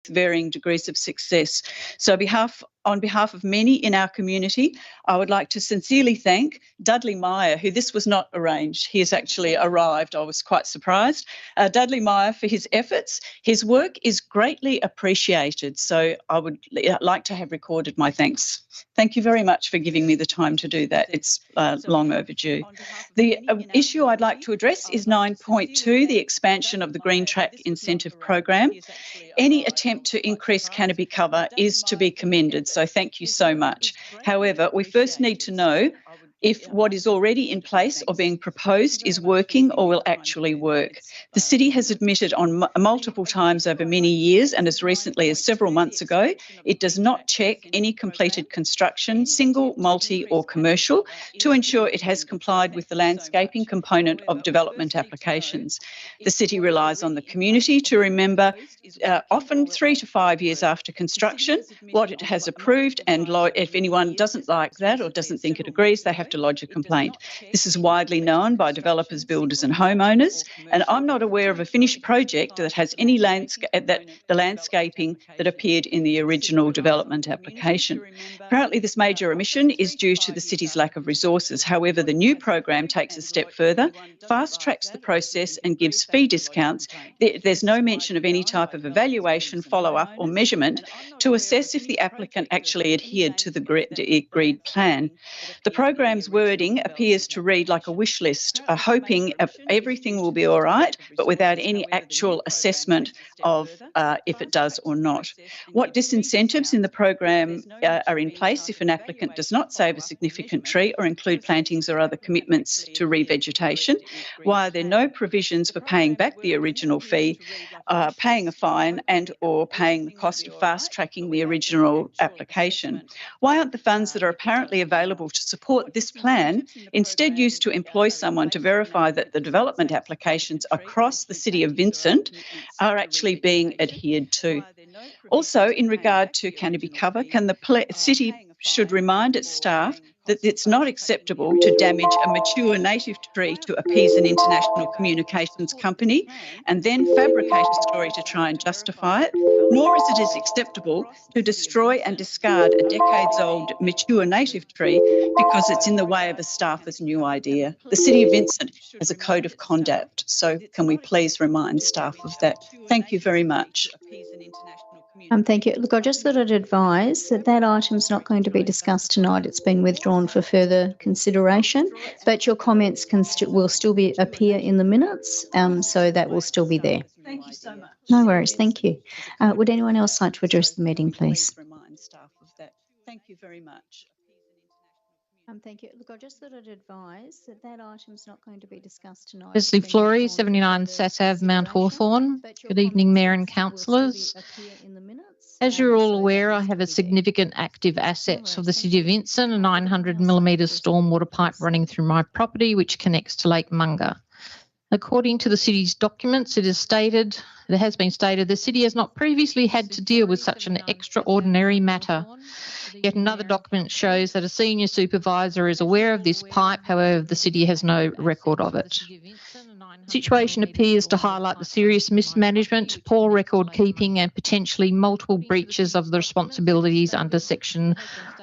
varying degrees of success. So on behalf of many in our community, I would like to sincerely thank Dudley Meyer, who this was not arranged. He has actually arrived. I was quite surprised. Dudley Meyer for his efforts. His work is greatly appreciated. So I would like to have recorded my thanks. Thank you very much for giving me the time to do that. It's long overdue. The issue I'd like to address is 9.2, the expansion of the Green Track Incentive Program. Any attempt to increase canopy cover is to be commended, so thank you so much. However, we first need to know if what is already in place or being proposed is working or will actually work. The city has admitted on multiple times over many years, and as recently as several months ago, it does not check any completed construction, single, multi or commercial, to ensure it has complied with the landscaping component of development applications. The city relies on the community to remember, often 3 to 5 years after construction, what it has approved, and if anyone doesn't like that or doesn't think it agrees, they have to lodge a complaint. This is widely known by developers, builders and homeowners, and I'm not aware of a finished project that has any landscaping that appeared in the original development application. Apparently this major omission is due to the city's lack of resources. However, the new program takes a step further, fast-tracks the process and gives fee discounts. There's no mention of any type of evaluation, follow-up or measurement to assess if the applicant actually adhered to the agreed plan. The program's wording appears to read like a wish list, hoping everything will be all right, but without any actual assessment of if it does or not. What disincentives in the program are in place if an applicant does not save a significant tree or include plantings or other commitments to revegetation? Why are there no provisions for paying back the original fee, paying a fine and or paying the cost of fast-tracking the original application? Why aren't the funds that are apparently available to support this plan instead used to employ someone to verify that the development applications across the City of Vincent are actually being adhered to? Also, in regard to canopy cover, can the city should remind its staff that it's not acceptable to damage a mature native tree to appease an international communications company and then fabricate a story to try and justify it, nor is it acceptable to destroy and discard a decades-old mature native tree because it's in the way of a staffer's new idea. The City of Vincent has a code of conduct, so can we please remind staff of that? Thank you very much. Thank you. Look, I just thought I'd advise that that item's not going to be discussed tonight. It's been withdrawn for further consideration, but your comments will still appear in the minutes, so that will still be there. Thank you so much. No worries. Thank you. Would anyone else like to address the meeting, please? Remind staff of that. Thank you very much. Thank you. Look, I just thought I'd advise that that item's not going to be discussed tonight. Leslie Flory, 79 Sass Mount Hawthorn. Good evening, Mayor and Councillors. As you're all aware, I have a significant active asset of the City of Vincent, a 900mm stormwater pipe running through my property, which connects to Lake Munga. According to the city's documents, it has been stated the city has not previously had to deal with such an extraordinary matter. Yet another document shows that a senior supervisor is aware of this pipe, however, the city has no record of it. The situation appears to highlight the serious mismanagement, poor record keeping and potentially multiple breaches of the responsibilities under Section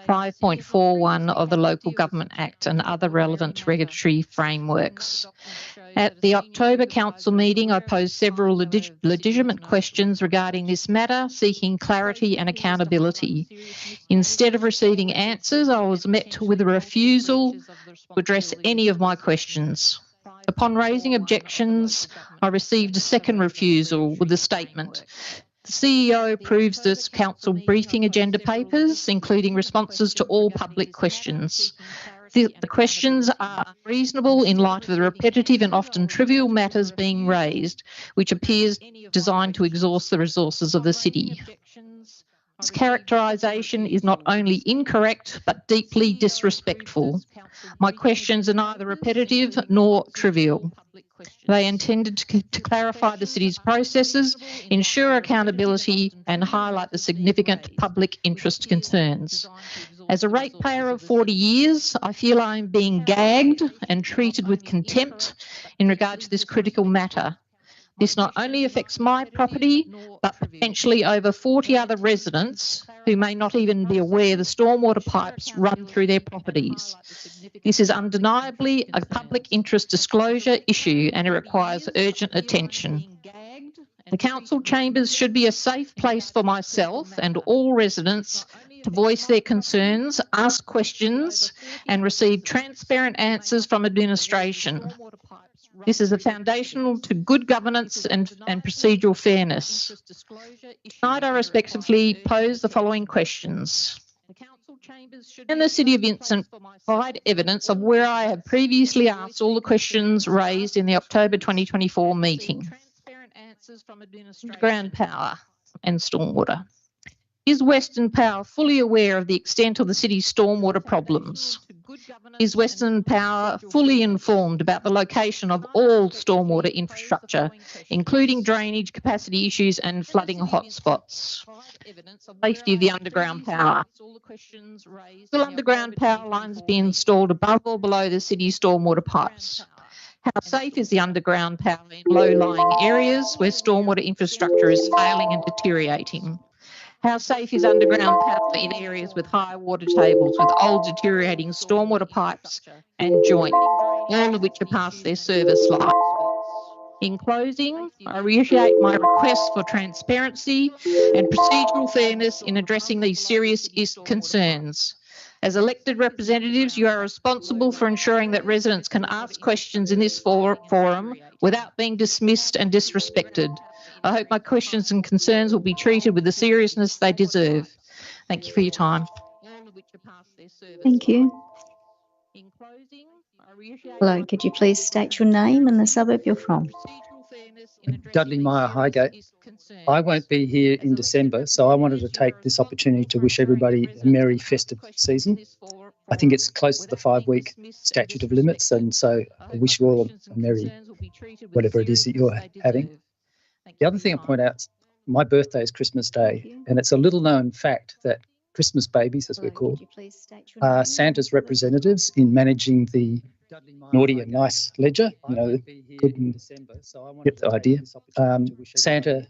5.41 of the Local Government Act and other relevant regulatory frameworks. At the October Council meeting, I posed several legitimate questions regarding this matter, seeking clarity and accountability. Instead of receiving answers, I was met with a refusal to address any of my questions. Upon raising objections, I received a second refusal with a statement. The CEO approves this council briefing agenda papers, including responses to all public questions. The questions are reasonable in light of the repetitive and often trivial matters being raised, which appears designed to exhaust the resources of the city. This characterisation is not only incorrect, but deeply disrespectful. My questions are neither repetitive nor trivial. They intended to clarify the city's processes, ensure accountability and highlight the significant public interest concerns. As a ratepayer of 40 years, I feel I am being gagged and treated with contempt in regard to this critical matter. This not only affects my property, but potentially over 40 other residents who may not even be aware the stormwater pipes run through their properties. This is undeniably a public interest disclosure issue and it requires urgent attention. The council chambers should be a safe place for myself and all residents to voice their concerns, ask questions and receive transparent answers from administration. This is a foundational to good governance and procedural fairness. Tonight I respectfully pose the following questions. Can the City of Vincent provide evidence of where I have previously asked all the questions raised in the October 2024 meeting? Underground power and stormwater. Is Western Power fully aware of the extent of the city's stormwater problems? Is Western Power fully informed about the location of all stormwater infrastructure, including drainage capacity issues and flooding hotspots? Safety of the underground power. Will underground power lines be installed above or below the city's stormwater pipes? How safe is the underground power in low-lying areas where stormwater infrastructure is failing and deteriorating? How safe is underground power in areas with high water tables, with old deteriorating stormwater pipes and joint, all of which are past their service life? In closing, I reiterate my request for transparency and procedural fairness in addressing these serious concerns. As elected representatives, you are responsible for ensuring that residents can ask questions in this forum without being dismissed and disrespected. I hope my questions and concerns will be treated with the seriousness they deserve. Thank you for your time. Thank you. Hello, could you please state your name and the suburb you're from? Dudley Meyer, Highgate. I won't be here in December, so I wanted to take this opportunity to wish everybody a merry festive season. I think it's close to the 5-week statute of limits, and so I wish you all a merry whatever it is that you're having. The other thing I point out, my birthday is Christmas Day, and it's a little known fact that Christmas babies, as we're called, are Santa's representatives in managing the naughty and nice ledger. You know, good and get the idea. Santa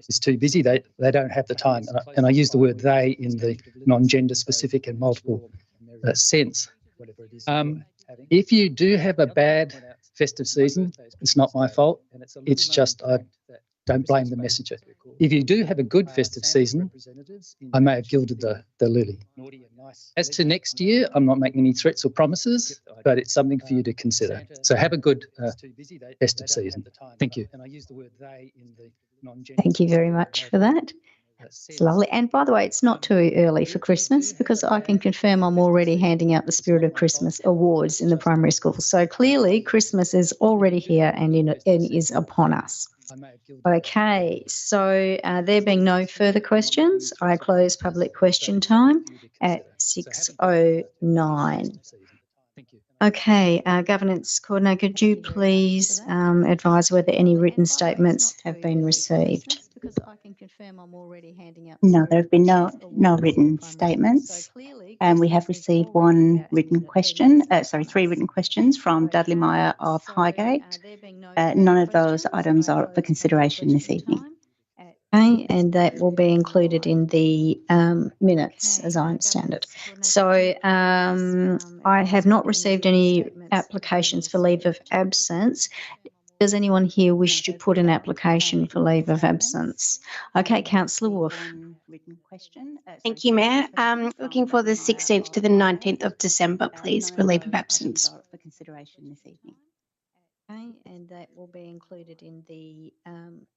is too busy. They don't have the time. And I use the word they in the non-gender specific and multiple sense. If you do have a bad festive season, it's not my fault. It's just I don't blame the messenger. If you do have a good festive season, I may have gilded the lily. As to next year, I'm not making any threats or promises, but it's something for you to consider. So have a good festive season. Thank you. Thank you very much for that. It's lovely. And by the way, it's not too early for Christmas because I can confirm I'm already handing out the Spirit of Christmas awards in the primary school. So clearly Christmas is already here and is upon us. Okay, so there being no further questions, I close public question time at 6:09. Okay, Governance Coordinator, could you please advise whether any written statements have been received? Because I can confirm I'm already handing out. No, there have been no written statements, and we have received three written questions from Dudley Meyer of Highgate. None of those items are up for consideration this evening. Okay, and that will be included in the minutes, as I understand it. So I have not received any applications for leave of absence. Does anyone here wish to put an application for leave of absence? Okay, Councillor Wolf. Thank you, Mayor. Looking for the 16th to the 19th of December, please, for leave of absence. For consideration this evening. Okay, and that will be included in the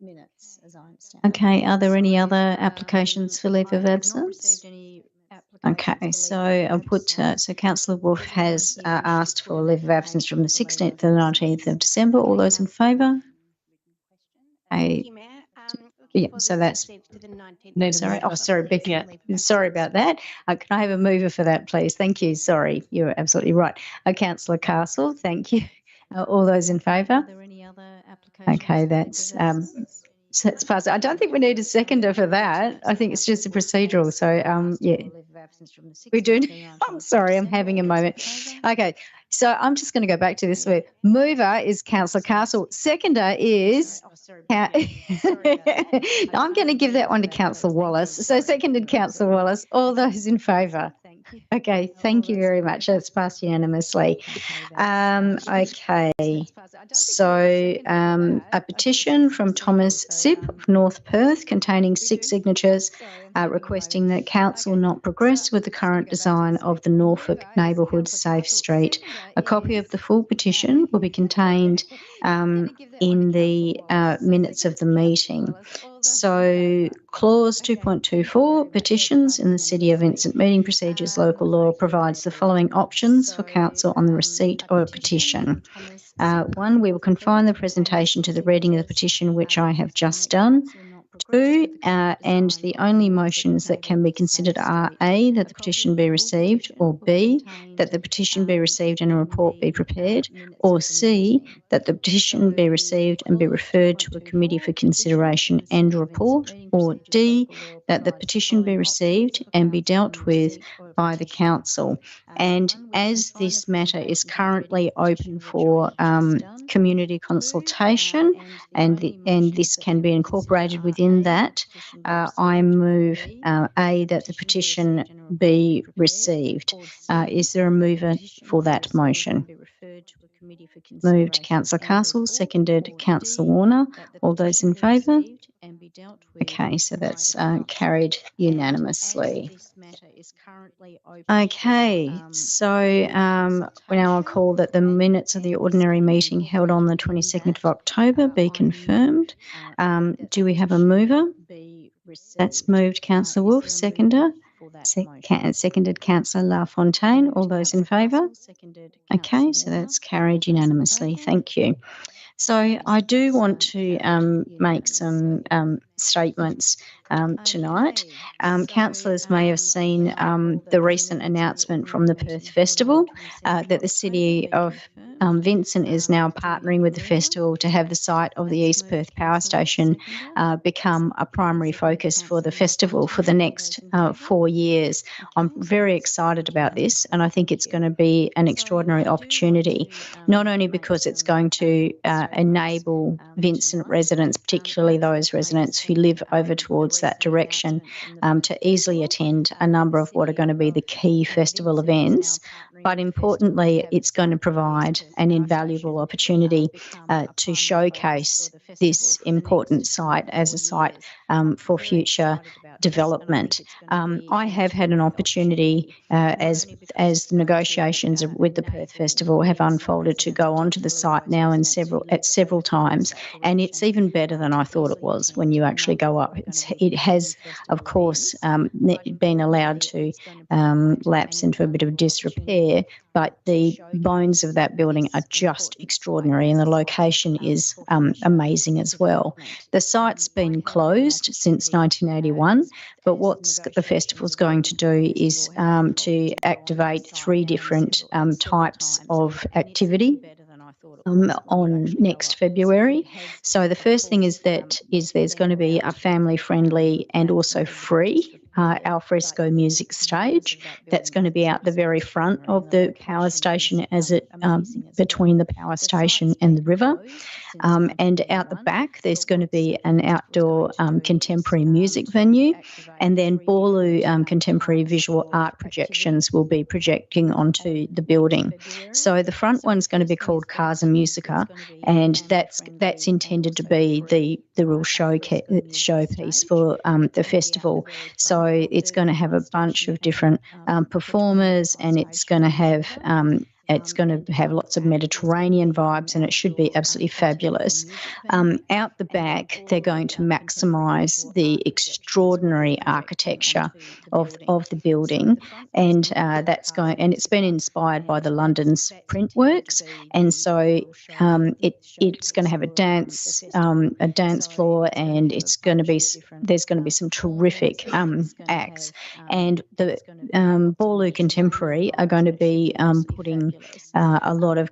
minutes, as I understand. Okay, are there any other applications for leave of absence? Okay, so I'll put, so Councillor Wolf has asked for a leave of absence from the 16th to the 19th of December. All those in favour? Yeah, so that's, no, sorry, oh, sorry, Becky, sorry about that. Can I have a mover for that, please? Thank you, sorry, you're absolutely right. Councillor Castle, thank you. All those in favour? Are there any other applications? Okay, that's passed. I don't think we need a seconder for that. I think it's just a procedural. So, yeah, we do. I'm sorry, I'm having a moment. Okay, So I'm just going to go back to this. Mover is Councillor Castle. Seconder is... I'm going to give that one to Councillor Wallace. So seconded Councillor Wallace. All those in favour? Okay, thank you very much. That's passed unanimously. Okay, so a petition from Thomas Sipp of North Perth containing 6 signatures requesting that Council not progress with the current design of the Norfolk Neighbourhood Safe Street. A copy of the full petition will be contained in the minutes of the meeting. So clause 2.24, petitions in the City of Vincent Meeting Procedures Local Law provides the following options for Council on the receipt of a petition. 1, we will confine the presentation to the reading of the petition, which I have just done. 2, and the only motions that can be considered are A, that the petition be received, or B, that the petition be received and a report be prepared, or C, that the petition be received and be referred to a committee for consideration and report, or D, that the petition be received and be dealt with by the Council. And as this matter is currently open for community consultation, and this can be incorporated within that, I move A, that the petition be received. Is there a mover for that motion? Moved Councillor Castle, seconded Councillor Warner. All those in favour? Okay, so that's carried unanimously. Okay, so now I'll call that the minutes of the ordinary meeting held on the 22nd of October be confirmed. Do we have a mover? That's moved Councillor Wolf, seconder. Seconded Councillor LaFontaine. All those in favour? Okay, so that's carried unanimously. Thank you. So I do want to make some statements tonight. Councillors may have seen the recent announcement from the Perth Festival that the City of Vincent is now partnering with the festival to have the site of the East Perth Power Station become a primary focus for the festival for the next 4 years. I'm very excited about this, and I think it's going to be an extraordinary opportunity, not only because it's going to enable Vincent residents, particularly those residents who live over towards that direction, to easily attend a number of what are going to be the key festival events, but importantly, it's going to provide an invaluable opportunity to showcase this important site as a site for future development. I have had an opportunity as the negotiations with the Perth Festival have unfolded to go onto the site now at several times, and it's even better than I thought it was when you actually go up. It has, of course, been allowed to lapse into a bit of disrepair, but the bones of that building are just extraordinary, and the location is amazing as well. The site's been closed since 1981, but what the festival's going to do is to activate 3 different types of activity on next February. So the first thing is there's going to be a family-friendly and also free alfresco music stage that's going to be out the very front of the power station, between the power station and the river. And out the back, there's going to be an outdoor contemporary music venue, and then Boorloo contemporary visual art projections will be projecting onto the building. So the front one's going to be called Casa Musica, and that's intended to be the real showpiece for the festival. So it's going to have a bunch of different performers, and it's going to have lots of Mediterranean vibes, and it should be absolutely fabulous. Out the back, they're going to maximise the extraordinary architecture of the building, and it's been inspired by the London's Printworks, and so it's going to have a dance floor, and there's going to be some terrific acts, and the Boorloo Contemporary are going to be putting a lot of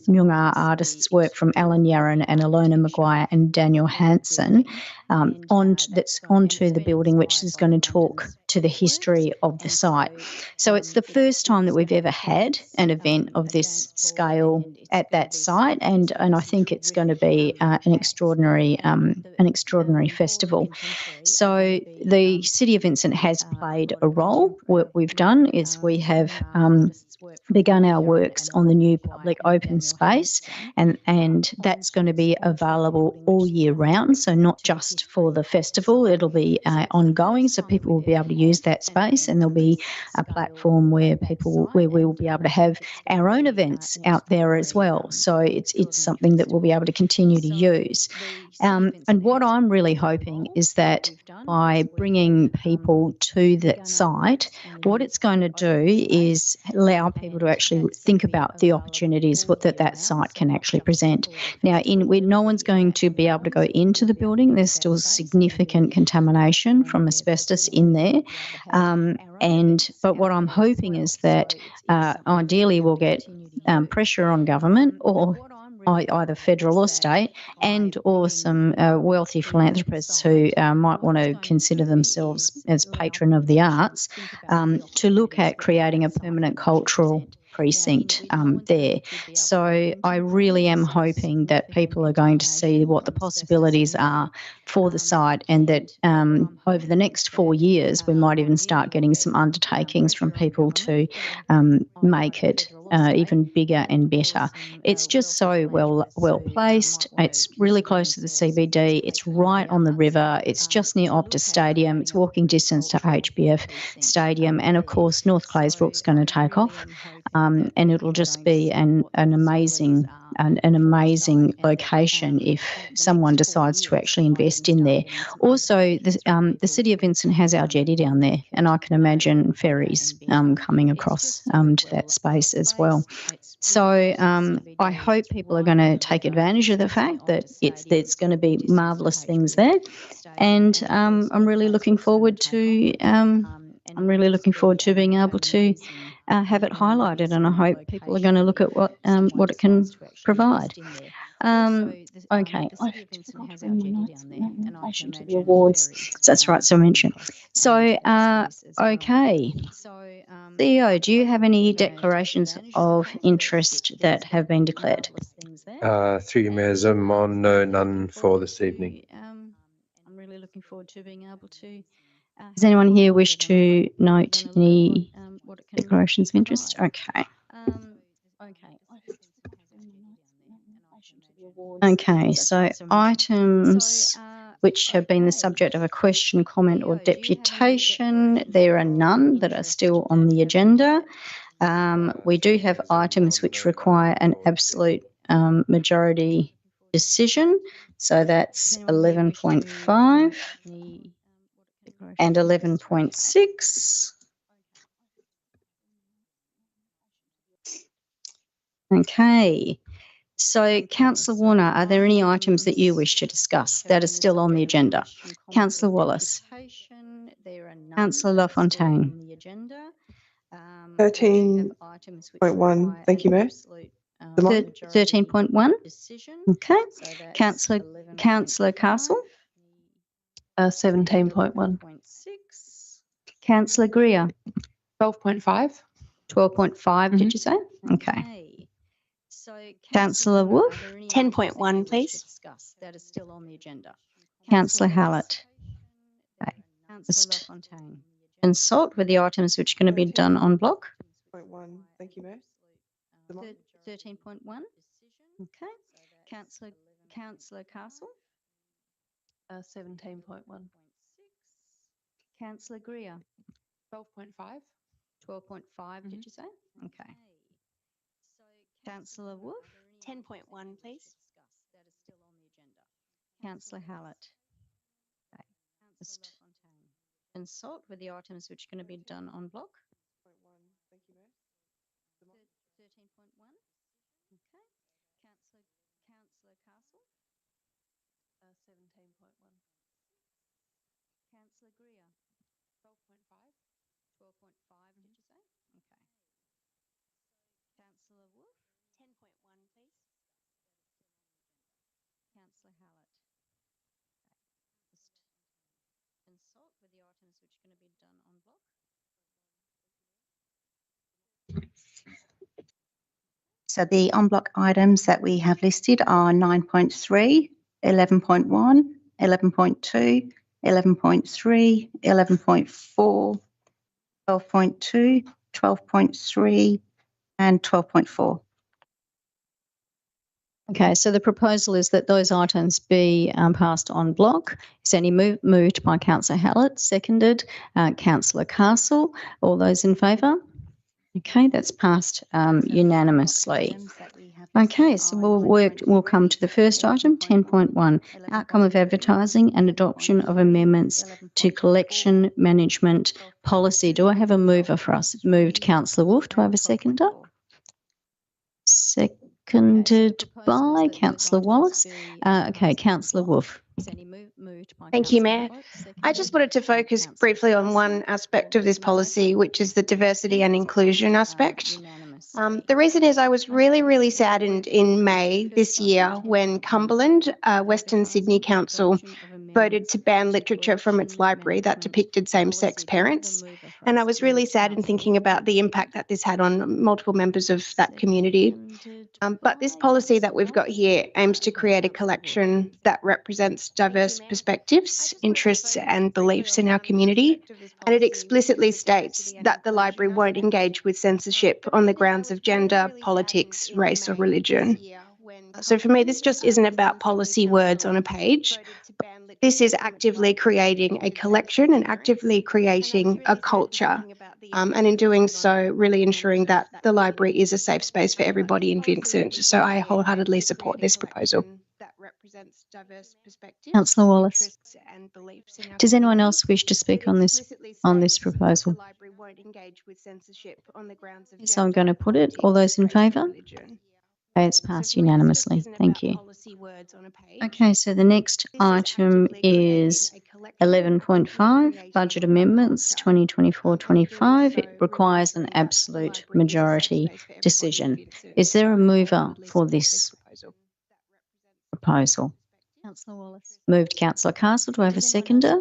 young artists' work from Alan Yaron and Alona Maguire and Daniel Hansen onto the building, which is going to talk to the history of the site. So it's the first time that we've ever had an event of this scale at that site, and I think it's going to be an extraordinary festival. So the City of Vincent has played a role. What we've done is we have begun our works on the new public open space, and that's going to be available all year round, so not just for the festival. It'll be ongoing, so people will be able to use that space, and there'll be a platform where we will be able to have our own events out there as well. So it's something that we'll be able to continue to use. And what I'm really hoping is that by bringing people to that site, what it's going to do is allow people to actually think about the opportunities that site can actually present. Now, no one's going to be able to go into the building. There's still significant contamination from asbestos in there. But what I'm hoping is that ideally we'll get pressure on government, or either federal or state, or some wealthy philanthropists who might want to consider themselves as patron of the arts, to look at creating a permanent cultural precinct there. So I really am hoping that people are going to see what the possibilities are for the site, and that over the next 4 years we might even start getting some undertakings from people to make it even bigger and better. It's just so well placed. It's really close to the CBD. It's right on the river. It's just near Optus Stadium. It's walking distance to HBF Stadium, and of course North Claysbrook's going to take off, and it'll just be an amazing location if someone decides to actually invest in there. Also, the City of Vincent has our jetty down there, and I can imagine ferries coming across to that space as well. So I hope people are going to take advantage of the fact that there's going to be marvellous things there, and I'm really looking forward to being able to have it highlighted, and I hope people are going to look at what it can provide. Okay, in relation to the awards. So that's right, so I mentioned. So, okay. CEO, do you have any declarations of interest that have been declared? Through you, Mayor Zimmermann, no, none for this evening. I'm really looking forward to being able to. Does anyone here wish to note any declarations of interest? Okay. Okay, so items which have been the subject of a question, comment or deputation, there are none that are still on the agenda. We do have items which require an absolute majority decision, so that's 11.5 and 11.6. Okay. So, Councillor Warner, are there any items that you wish to discuss that are still on the agenda? Councillor Wallace. Councillor LaFontaine. 13.1. Thank you, Mayor. 13.1. Okay. Councillor Castle. 17.1. Councillor Greer. 12.5. 12.5, did you say? Okay. Councillor Wolf. 10.1, please. That is still on the agenda. Councillor Hallett. Okay. Just consult with the items which are going to be done on block. 13.1. Thank you, Mayor. 13.1. Okay. Councillor Castle. 17.1. Councillor Greer. 12.5. 12.5, did you say? Okay. Councillor Wolf. 10.1, please. That is still on the agenda. Councillor Hallett. Okay. Just consult with the items which are going to be done on block. 13.1. Thank you, Mayor. 13.1. Okay. Councillor Castle. 17.1. Councillor Greer. 12.5. 12.5, did you say? Okay. Councillor Wolf. 10.1, please. Councillor Hallett. Okay. Just consult So the en bloc items that we have listed are 9.3, 11.1, 11.2, 11.3, 11.4, 12.2, 12.3 and 12.4. Okay, so the proposal is that those items be passed en bloc. Is any moved by Councillor Hallett, seconded Councillor Castle. All those in favour? Okay, that's passed unanimously. Okay, so we'll come to the first item, 10.1, outcome of advertising and adoption of amendments to collection management policy. Do I have a mover for us? Moved Councillor Wolf. Do I have a seconder? Seconded by Councillor Wallace. Okay, Councillor Wolf. Thank you, Mayor. I just wanted to focus briefly on one aspect of this policy, which is the diversity and inclusion aspect. The reason is I was really saddened in May this year when Cumberland, Western Sydney Council, voted to ban literature from its library that depicted same-sex parents. And I was really sad in thinking about the impact that this had on multiple members of that community. But this policy that we've got here aims to create a collection that represents diverse perspectives, interests and beliefs in our community. And it explicitly states that the library won't engage with censorship on the grounds of gender, politics, race or religion. So for me, this just isn't about policy words on a page. This is actively creating a collection and actively creating a culture. And in doing so, really ensuring that the library is a safe space for everybody in Vincent. So I wholeheartedly support this proposal. Councillor Wallace. Does anyone else wish to speak on this proposal? So I'm going to put it. All those in favour? Okay, it's passed unanimously. Thank you. Okay, so the next item is 11.5, Budget Amendments 2024-25. It requires an absolute majority decision. Is there a mover for this proposal? Councillor Wallace. Moved Councillor Castle. Do I have a seconder?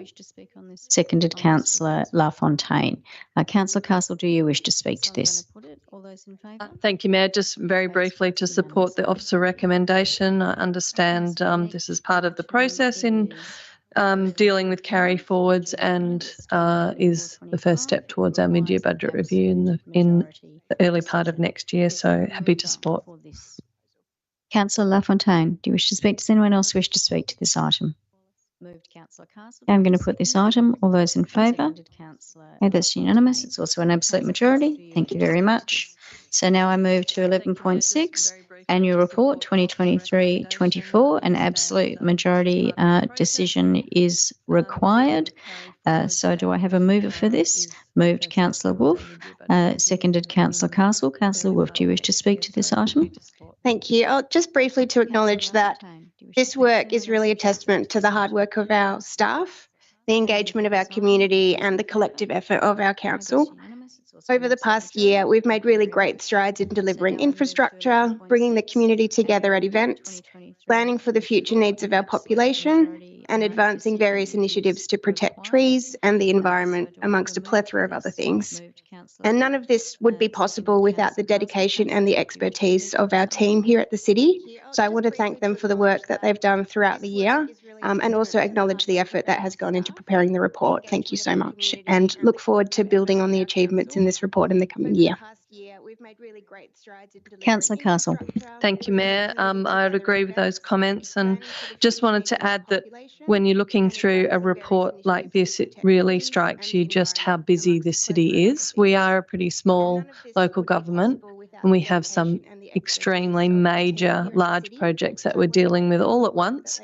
Seconded Councillor LaFontaine. Councillor Castle, do you wish to speak to this? Thank you, Mayor. Just very briefly to support the officer recommendation. I understand this is part of the process in dealing with carry forwards and is the first step towards our mid-year budget review in the early part of next year. So happy to support. Councillor LaFontaine, do you wish to speak? Does anyone else wish to speak to this item? I'm going to put this item. All those in favour? Okay, that's unanimous. It's also an absolute majority. Thank you very much. So now I move to 11.6, Annual Report 2023-24. An absolute majority decision is required. So do I have a mover for this? Moved Councillor Wolf, seconded Councillor Castle. Councillor Wolf, do you wish to speak to this item? Thank you. Just briefly to acknowledge that this work is really a testament to the hard work of our staff, the engagement of our community and the collective effort of our council. Over the past year, we've made really great strides in delivering infrastructure, bringing the community together at events, planning for the future needs of our population, and advancing various initiatives to protect trees and the environment, amongst a plethora of other things. And none of this would be possible without the dedication and the expertise of our team here at the city. So I want to thank them for the work that they've done throughout the year, and also acknowledge the effort that has gone into preparing the report. Thank you so much, and look forward to building on the achievements in this report in the coming year. Councillor Castle. Thank you, Mayor. I would agree with those comments, and just wanted to add that when you're looking through a report like this, it really strikes you just how busy this city is. We are a pretty small local government, and we have some extremely major large projects that we're dealing with all at once.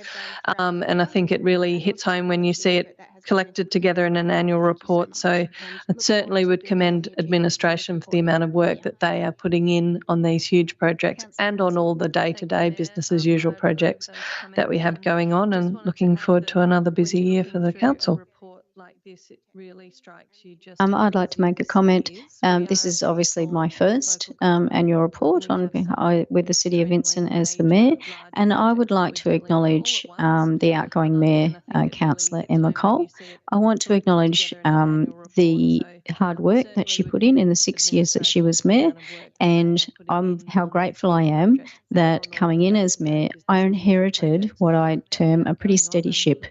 And I think it really hits home when you see it collected together in an annual report. So I certainly would commend administration for the amount of work that they are putting in on these huge projects and on all the day-to-day business as usual projects that we have going on, and looking forward to another busy year for the council. really strikes you just I'd like to make a comment. This is obviously my first annual report with the City of Vincent as the Mayor, and I would like to acknowledge the outgoing Mayor, Councillor Emma Cole. I want to acknowledge the hard work that she put in the 6 years that she was Mayor, and how grateful I am that coming in as Mayor, I inherited what I term a pretty steady ship.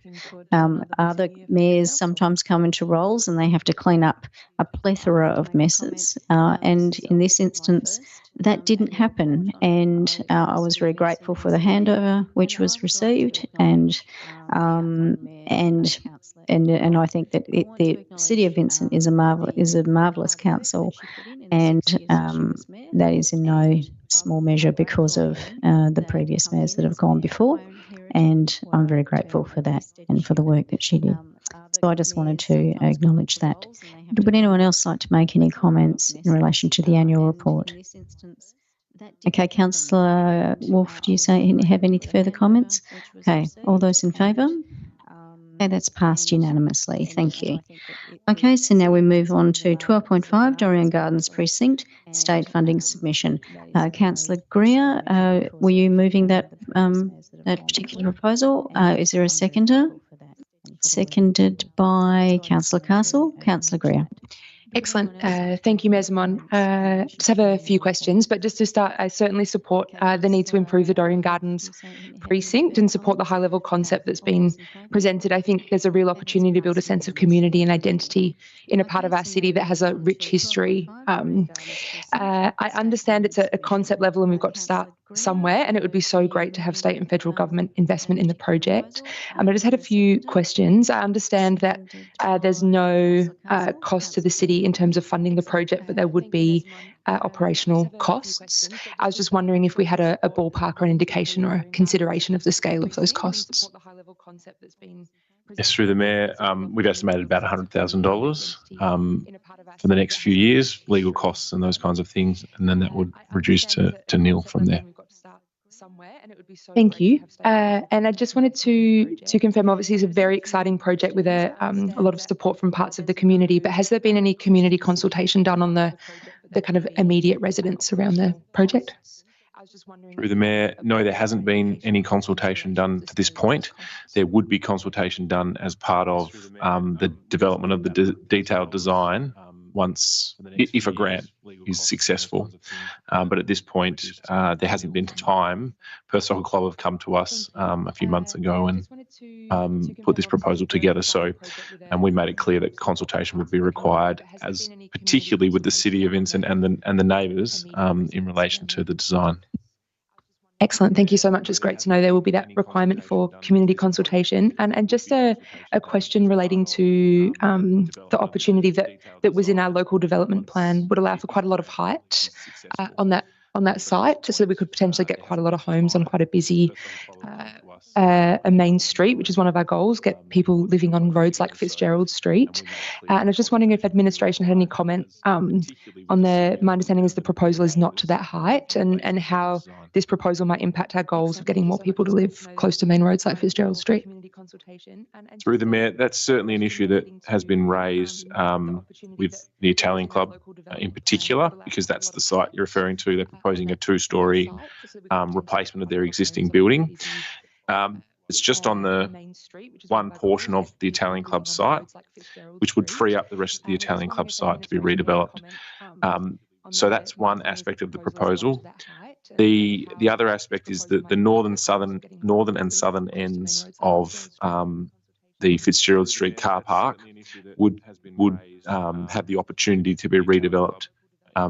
Other mayors sometimes come into roles and they have to clean up a plethora of messes. And in this instance, that didn't happen. And I was very grateful for the handover which was received. And I think that the City of Vincent is a marvellous council, and that is in no small measure because of the previous mayors that have gone before. And I'm very grateful for that and for the work that she did. So I just wanted to acknowledge that. Would anyone else like to make any comments in relation to the annual report? Okay, Councillor Wolf, do you have any further comments? Okay, all those in favour? Okay, that's passed unanimously. Thank you. Okay, so now we move on to 12.5, Dorrien Gardens Precinct, State Funding Submission. Councillor Greer, were you moving that particular proposal? Is there a seconder? Seconded by Councillor Castle. Councillor Greer. Excellent. Thank you, Mayor Xamon. Just have a few questions, but just to start, I certainly support the need to improve the Dorrien Gardens precinct and support the high-level concept that's been presented. I think there's a real opportunity to build a sense of community and identity in a part of our city that has a rich history. I understand it's a concept level and we've got to start somewhere, and it would be so great to have state and federal government investment in the project. I just had a few questions. I understand that there's no cost to the city in terms of funding the project, but there would be operational costs. I was just wondering if we had a ballpark or an indication or a consideration of the scale of those costs. Yes, through the Mayor, we've estimated about $100,000 for the next few years, legal costs and those kinds of things, and then that would reduce to nil from there. Thank you. And I just wanted to confirm, obviously it's a very exciting project with a lot of support from parts of the community, but has there been any community consultation done on the kind of immediate residents around the project? Through the Mayor, no, there hasn't been any consultation done to this point. There would be consultation done as part of the development of the detailed design once, if a grant is successful. But at this point, there hasn't been time. Perth Soccer Club have come to us a few months ago and put this proposal together. And we made it clear that consultation would be required, as particularly with the City of Vincent and the neighbours in relation to the design. Excellent. Thank you so much. It's great to know there will be that requirement for community consultation. And just a question relating to the opportunity that was in our local development plan would allow for quite a lot of height on that site, just so that we could potentially get quite a lot of homes on quite a busy a main street, which is one of our goals, get people living on roads like Fitzgerald Street. And I was just wondering if administration had any comment on my understanding is the proposal is not to that height, and how this proposal might impact our goals of getting more people to live close to main roads like Fitzgerald Street. Through the Mayor, that's certainly an issue that has been raised with the Italian Club in particular, because that's the site you're referring to. They're proposing a two-storey replacement of their existing building. It's just on the one portion of the Italian Club site, which would free up the rest of the Italian Club site to be redeveloped. So that's one aspect of the proposal. The other aspect is that the northern and southern ends of the Fitzgerald Street car park would have the opportunity to be redeveloped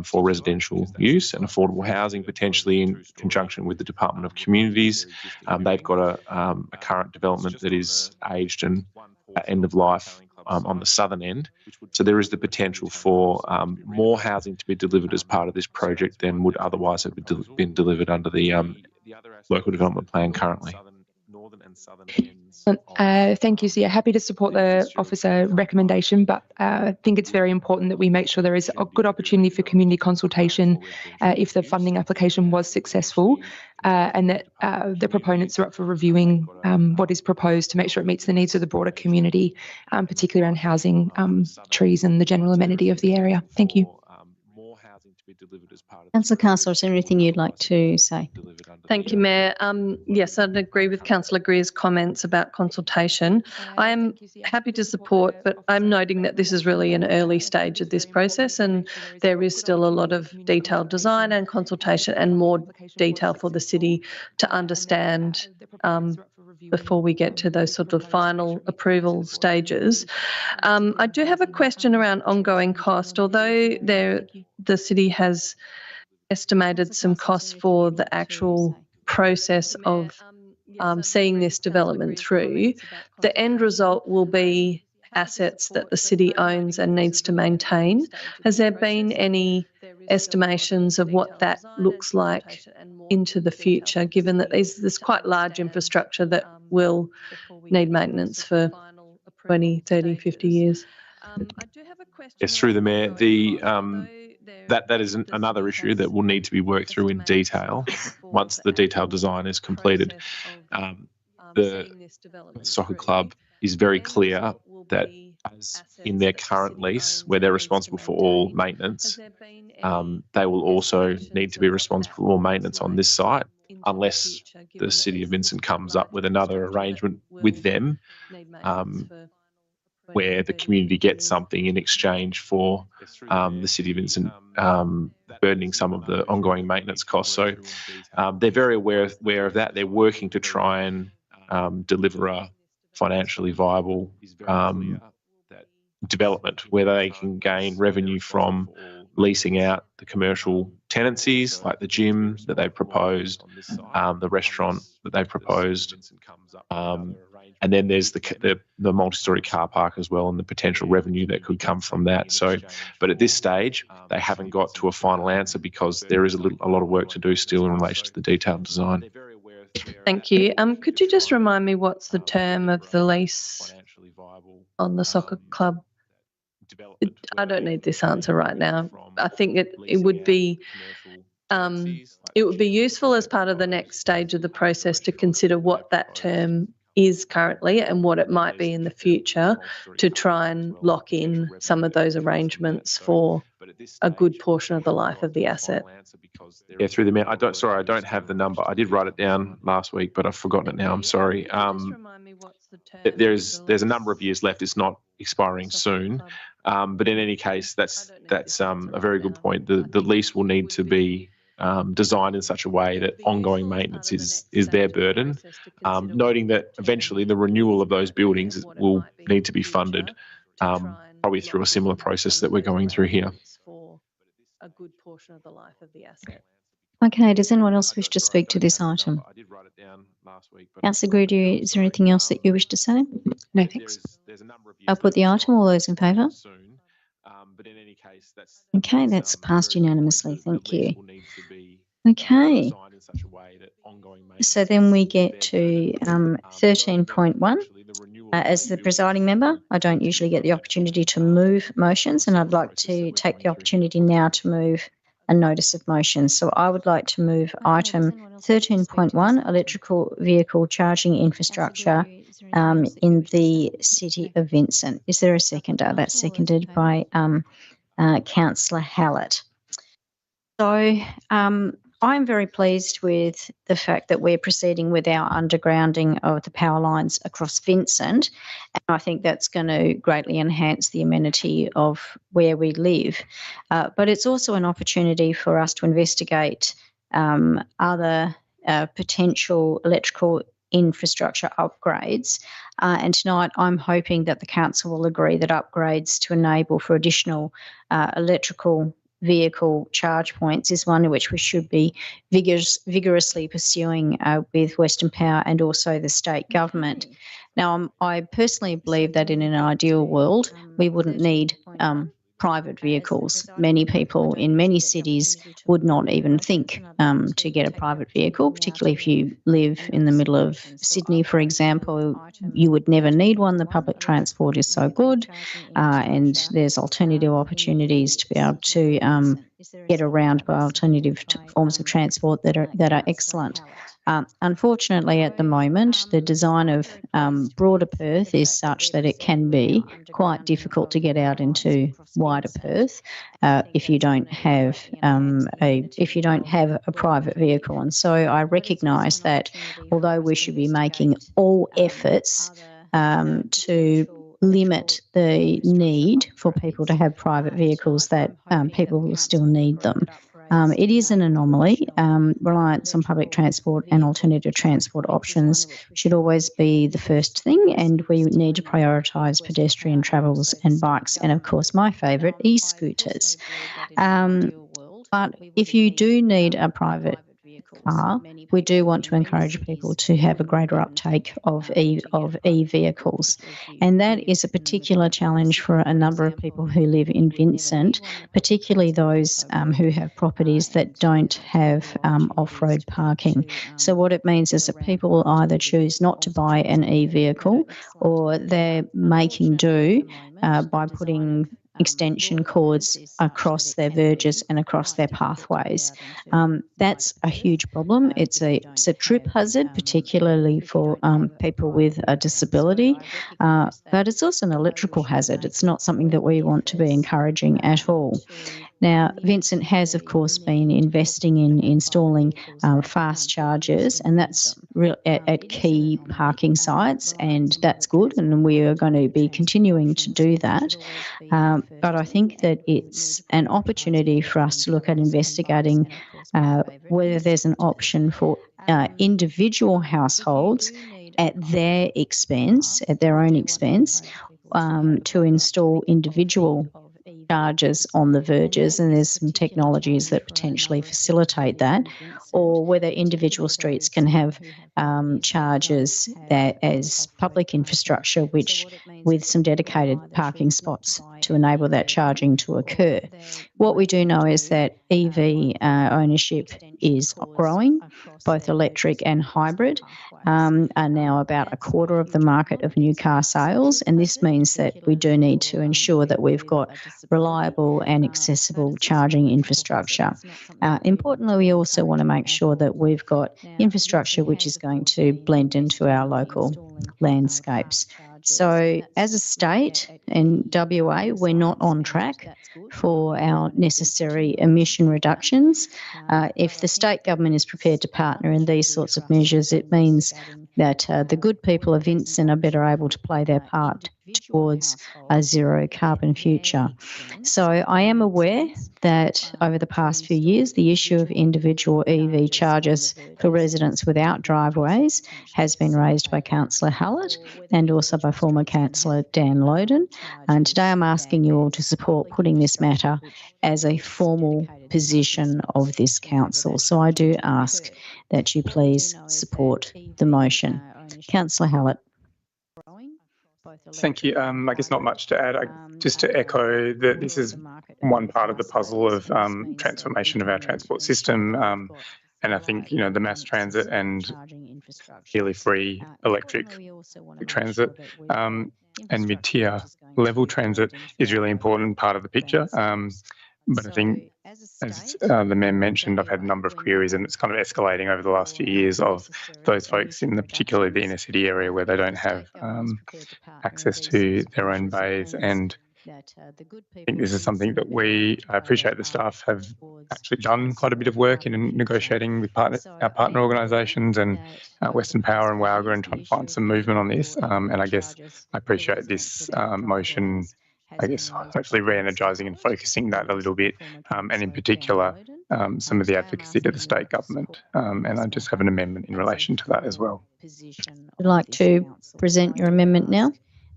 for residential use and affordable housing, potentially in conjunction with the Department of Communities. They've got a current development that is aged and end of life on the southern end. So there is the potential for more housing to be delivered as part of this project than would otherwise have been delivered under the local development plan currently. northern and southern ends. Thank you. So yeah, happy to support the officer recommendation, but I think it's very important that we make sure there is a good opportunity for community consultation if the funding application was successful, and that the proponents are up for reviewing what is proposed to make sure it meets the needs of the broader community, particularly around housing, trees and the general amenity of the area. Thank you. Councillor Castle, is there anything you'd like to say? Thank you, Mayor. Yes, I'd agree with Councillor Greer's comments about consultation. I am happy to support, but I'm noting that this is really an early stage of this process and there is still a lot of detailed design and consultation and more detail for the city to understand before we get to those sort of final approval stages. I do have a question around ongoing cost. Although the city has estimated some costs for the actual process of seeing this development through, the end result will be assets that the city owns and needs to maintain. Has there been any estimations of what that looks like into the future, given that there's quite large infrastructure that will need maintenance for 20, 30, 50 years? Yes, through the Mayor, that is another issue that will need to be worked through in detail once the detailed design is completed. The soccer club is very clear that as in their current lease, where they're responsible for all maintenance, they will also need to be responsible for all maintenance on this site, unless the City of Vincent comes up with another arrangement with them, where the community gets something in exchange for the City of Vincent burdening some of the ongoing maintenance costs. So they're very aware of that. They're working to try and deliver a financially viable development where they can gain revenue from leasing out the commercial tenancies like the gym that they've proposed, the restaurant that they've proposed, and then there's the multi-storey car park as well and the potential revenue that could come from that. So, but at this stage, they haven't got to a final answer because there is a lot of work to do still in relation to the detailed design. Thank you. Could you just remind me what's the term of the lease on the soccer club? I don't need this answer right now. I think it would be useful as part of the next stage of the process to consider what that term is currently and what it might be in the future to try and lock in some of those arrangements for a good portion of the life of the asset. Yeah, through the Mayor. I don't have the number. I did write it down last week, but I've forgotten it now. I'm sorry. There's a number of years left. It's not expiring soon, but in any case, that's a very good point. The lease will need to be designed in such a way that ongoing maintenance is their burden, noting that eventually the renewal of those buildings will need to be funded, probably through a similar process that we're going through here. A good portion of the life of the asset. Okay, does anyone else wish to speak to this item? Councillor Greer, is there anything else that you wish to say? No, thanks. I'll put the item. All those in favour? Okay, that's passed unanimously. Thank you. Okay. So then we get to 13.1. As the presiding member, I don't usually get the opportunity to move motions, and I'd like to take the opportunity now to move a notice of motion. So I would like to move item 13.1, electrical vehicle charging infrastructure in the City of Vincent. Is there a seconder? That's seconded by Councillor Hallett. So I'm very pleased with the fact that we're proceeding with our undergrounding of the power lines across Vincent, and I think that's going to greatly enhance the amenity of where we live. But it's also an opportunity for us to investigate other potential electrical infrastructure upgrades. And tonight I'm hoping that the council will agree that upgrades to enable for additional electrical vehicle charge points is one which we should be vigorously pursuing with Western Power and also the state government. Now, I personally believe that in an ideal world, we wouldn't need private vehicles. Many people in many cities would not even think to get a private vehicle, particularly if you live in the middle of Sydney, for example. You would never need one. The public transport is so good, and there's alternative opportunities to be able to get around by alternative forms of transport that are excellent. Unfortunately, at the moment, the design of broader Perth is such that it can be quite difficult to get out into wider Perth if you don't have a private vehicle. And so I recognise that although we should be making all efforts to limit the need for people to have private vehicles, that people will still need them. It is an anomaly. Reliance on public transport and alternative transport options should always be the first thing, and we need to prioritise pedestrian travels and bikes, and of course my favourite, e-scooters. But if you do need a private car, we do want to encourage people to have a greater uptake of e-vehicles. And that is a particular challenge for a number of people who live in Vincent, particularly those who have properties that don't have off-road parking. So what it means is that people will either choose not to buy an e-vehicle, or they're making do by putting extension cords across their verges and across their pathways. That's a huge problem. It's a trip hazard, particularly for people with a disability, but it's also an electrical hazard. It's not something that we want to be encouraging at all. Now, Vincent has, of course, been investing in installing fast chargers, and that's at key parking sites, and that's good, and we are going to be continuing to do that. But I think that it's an opportunity for us to look at investigating whether there's an option for individual households at their expense, at their own expense, to install individual chargers on the verges, and there's some technologies that potentially facilitate that, or whether individual streets can have chargers that as public infrastructure, which with some dedicated parking spots to enable that charging to occur. What we do know is that EV ownership is growing, both electric and hybrid, are now about a quarter of the market of new car sales, and this means that we do need to ensure that we've got reliable and accessible charging infrastructure. Importantly, we also want to make sure that we've got infrastructure which is going to blend into our local landscapes. So as a state in WA, we're not on track for our necessary emission reductions. If the state government is prepared to partner in these sorts of measures, it means that the good people of Vincent are better able to play their part towards a zero carbon future. So I am aware that over the past few years, the issue of individual EV chargers for residents without driveways has been raised by Councillor Hallett and also by former Councillor Dan Loden. And today I'm asking you all to support putting this matter as a formal position of this council. So I do ask that you please support the motion. Councillor Hallett. Thank you. I guess not much to add. Just to echo that this is one part of the puzzle of transformation of our transport system. And I think, you know, the mass transit and nearly free electric transit and mid-tier level transit is really important part of the picture. But I think, as the Mayor mentioned, I've had a number of queries, and it's kind of escalating over the last few years of those folks in particularly the inner city area where they don't have access to their own bays. And I think this is something that I appreciate the staff have actually done quite a bit of work in negotiating with our partner organisations and Western Power and Wowga, and trying to find some movement on this. And I guess I appreciate this motion, I guess, hopefully re-energising and focusing that a little bit, and in particular, some of the advocacy to the state government. And I just have an amendment in relation to that as well. Would you like to present your amendment now?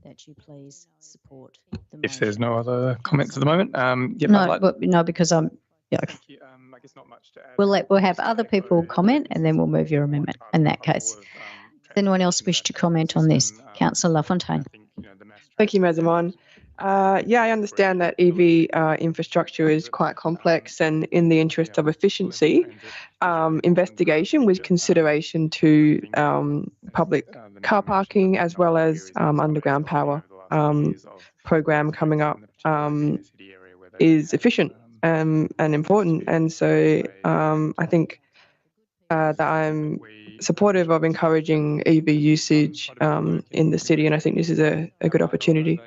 That you please support the if there's no other comments at the moment. Yep, no, because I'm. Yeah. I guess not much to add. We'll have other people comment, and then we'll move your amendment. In that case, does anyone else wish to comment on this? Councillor LaFontaine. Thank you, Ms. Amon. Yeah, I understand that EV infrastructure is quite complex, and in the interest of efficiency, investigation with consideration to public car parking as well as underground power program coming up is efficient and important. And so I think that I'm supportive of encouraging EV usage in the city, and I think this is a good opportunity.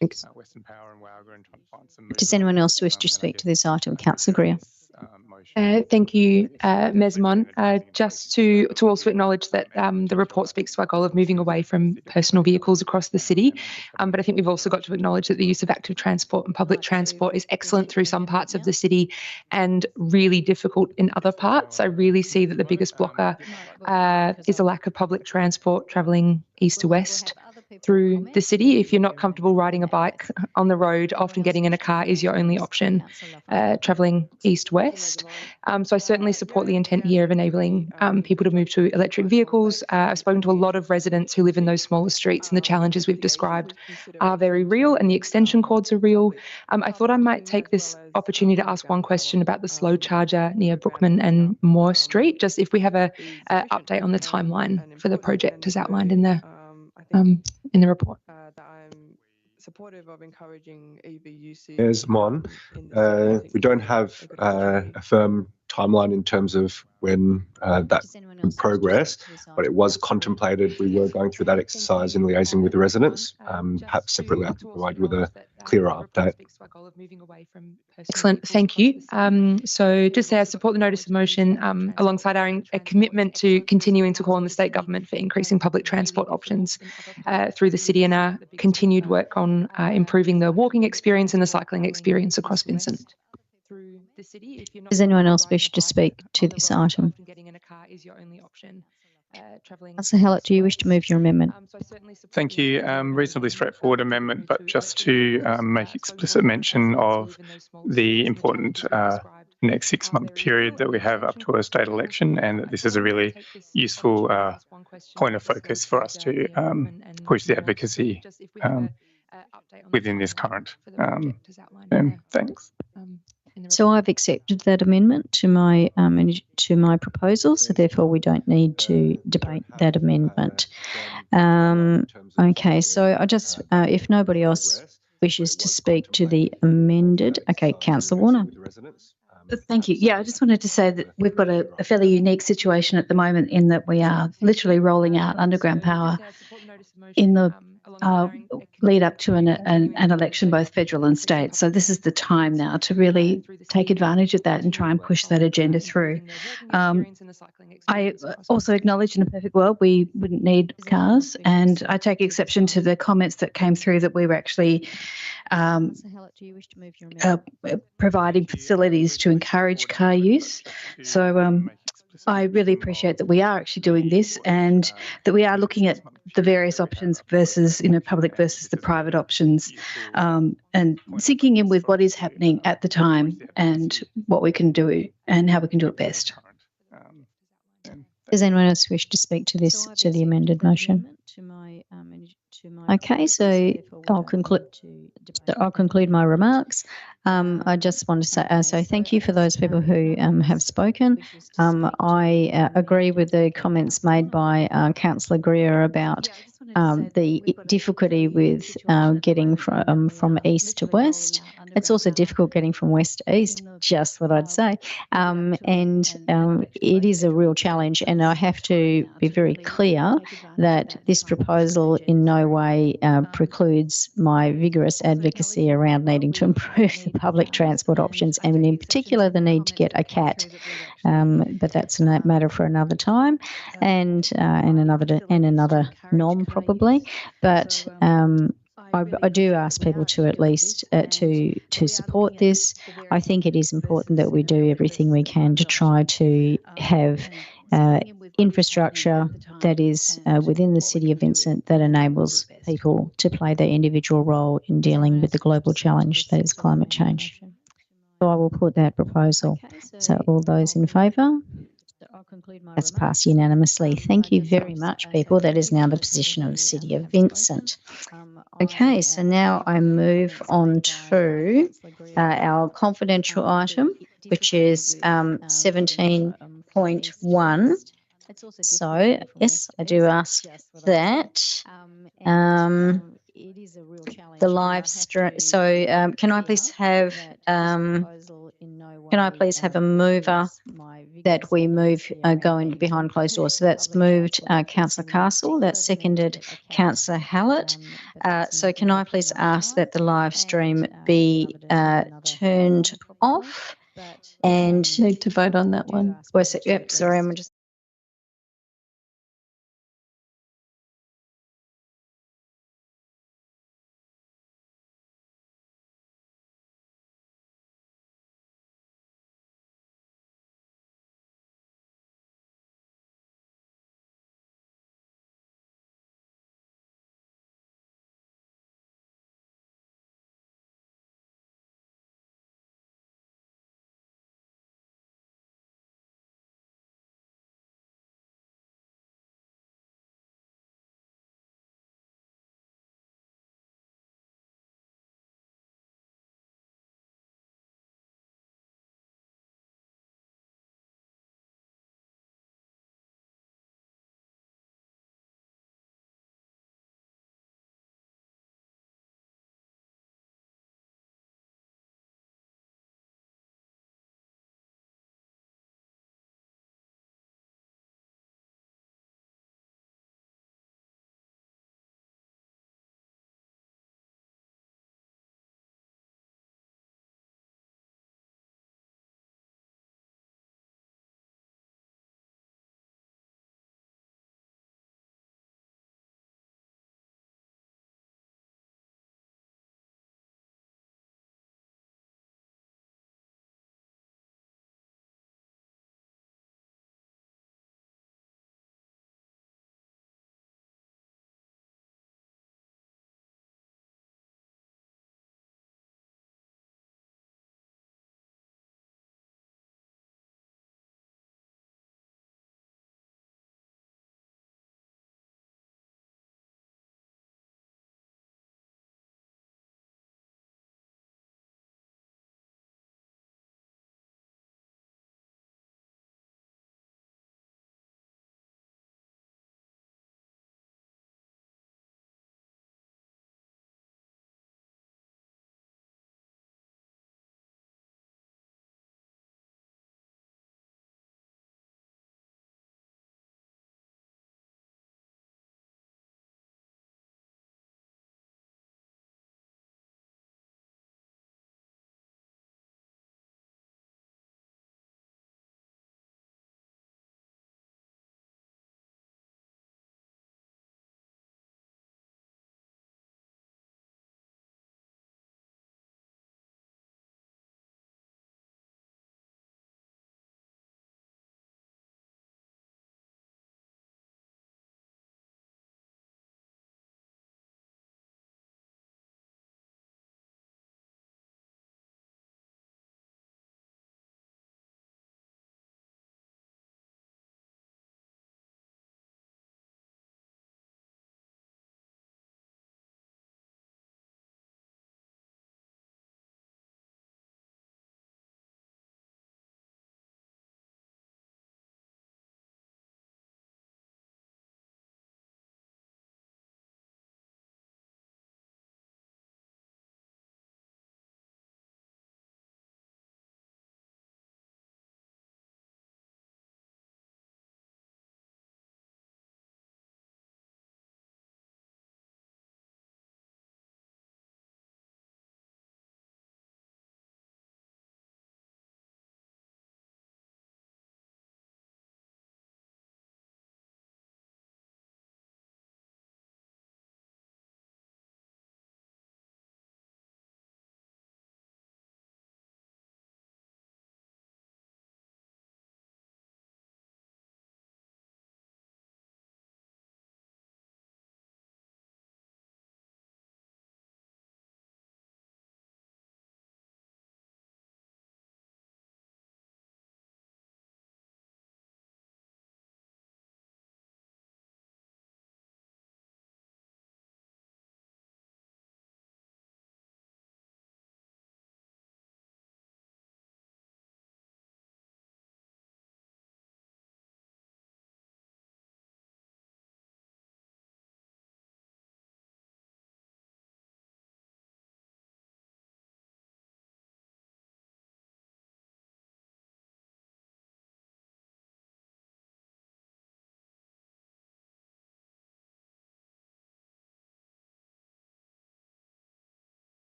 Thanks. Does anyone else wish to speak to this item? Councillor Greer. Thank you, Ms Mon. Just to also acknowledge that the report speaks to our goal of moving away from personal vehicles across the city, but I think we've also got to acknowledge that the use of active transport and public transport is excellent through some parts of the city and really difficult in other parts. I really see that the biggest blocker is a lack of public transport travelling east to west through the city. If you're not comfortable riding a bike on the road, often getting in a car is your only option travelling east-west. So I certainly support the intent here of enabling people to move to electric vehicles. I've spoken to a lot of residents who live in those smaller streets, and the challenges we've described are very real, and the extension cords are real. I thought I might take this opportunity to ask one question about the slow charger near Brookman and Moore Street, just if we have a update on the timeline for the project as outlined in the report. Supportive of encouraging EV usage. Ms Mon, we don't have a firm timeline in terms of when that's in progress, but it was contemplated. We were going through that exercise in liaising with the residents. Perhaps separately, I can provide you with a clearer update. Excellent, thank you. So just say I support the notice of motion alongside our commitment to continuing to call on the state government for increasing public transport options through the city, and our continued work on improving the walking experience and the cycling experience across Vincent. Does anyone else wish to speak to this item? Councillor Hallett, do you wish to move your amendment? Thank you. Reasonably straightforward amendment, but just to make explicit mention of the important next 6-month period that we have up to a state election, and that this is a really useful point of focus for us to push the advocacy within this current term. Thanks. So I've accepted that amendment to my proposal, so therefore we don't need to debate that amendment. Okay, so I just, if nobody else wishes to speak to the amended, okay, Councillor Warner. Thank you. Yeah, I just wanted to say that we've got a fairly unique situation at the moment in that we are literally rolling out underground power in the lead up to an election, both federal and state. So this is the time now to really take advantage of that and try and push that agenda through. I also acknowledge in a perfect world we wouldn't need cars, and I take exception to the comments that came through that we were actually providing facilities to encourage car use. So I really appreciate that we are actually doing this, and that we are looking at the various options versus, public versus the private options, and sinking in with what is happening at the time and what we can do and how we can do it best. Does anyone else wish to speak to this, to the amended motion? Okay, so I'll conclude my remarks. I just want to say thank you for those people who have spoken. I agree with the comments made by Councillor Greer about the difficulty with getting from east to west. It's also difficult getting from west to east, just what I'd say. And it is a real challenge, and I have to be very clear that this proposal in no way precludes my vigorous advocacy around needing to improve the public transport options, and in particular the need to get a CAT. But that's a matter for another time, and another NOM probably. But I do ask people to at least to support this. I think it is important that we do everything we can to try to have infrastructure that is within the City of Vincent that enables people to play their individual role in dealing with the global challenge that is climate change. So I will put that proposal. So all those in favour? That's passed unanimously. Thank you very much, people. That is now the position of the City of Vincent. Okay, so now I move on to our confidential item, which is 17.1. So, yes, I do ask that the live stream. So, can I please have a mover that we move going behind closed doors? So that's moved Councillor Castle. That's seconded Councillor Hallett. So can I please ask that the live stream be turned off? And Need to vote on that one. Yep, sorry, I'm just.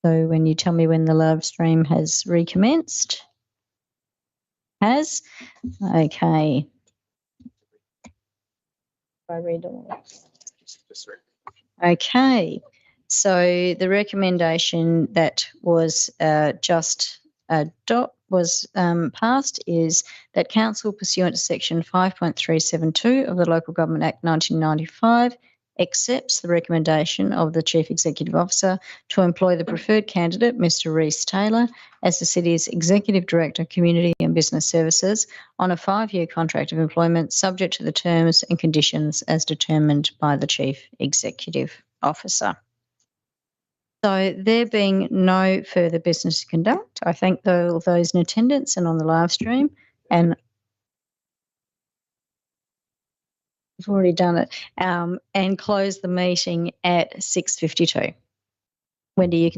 So when you tell me when the live stream has recommenced. Has. Okay. I read all. Okay. So the recommendation that was passed is that council, pursuant to section 5.372 of the Local Government Act 1995, accepts the recommendation of the Chief Executive Officer to employ the preferred candidate, Mr. Rhys Taylor, as the City's Executive Director of Community and Business Services on a 5-year contract of employment subject to the terms and conditions as determined by the Chief Executive Officer. So there being no further business to conduct, I thank those in attendance and on the live stream, and we've already done it, and close the meeting at 6:52. Wendy, you can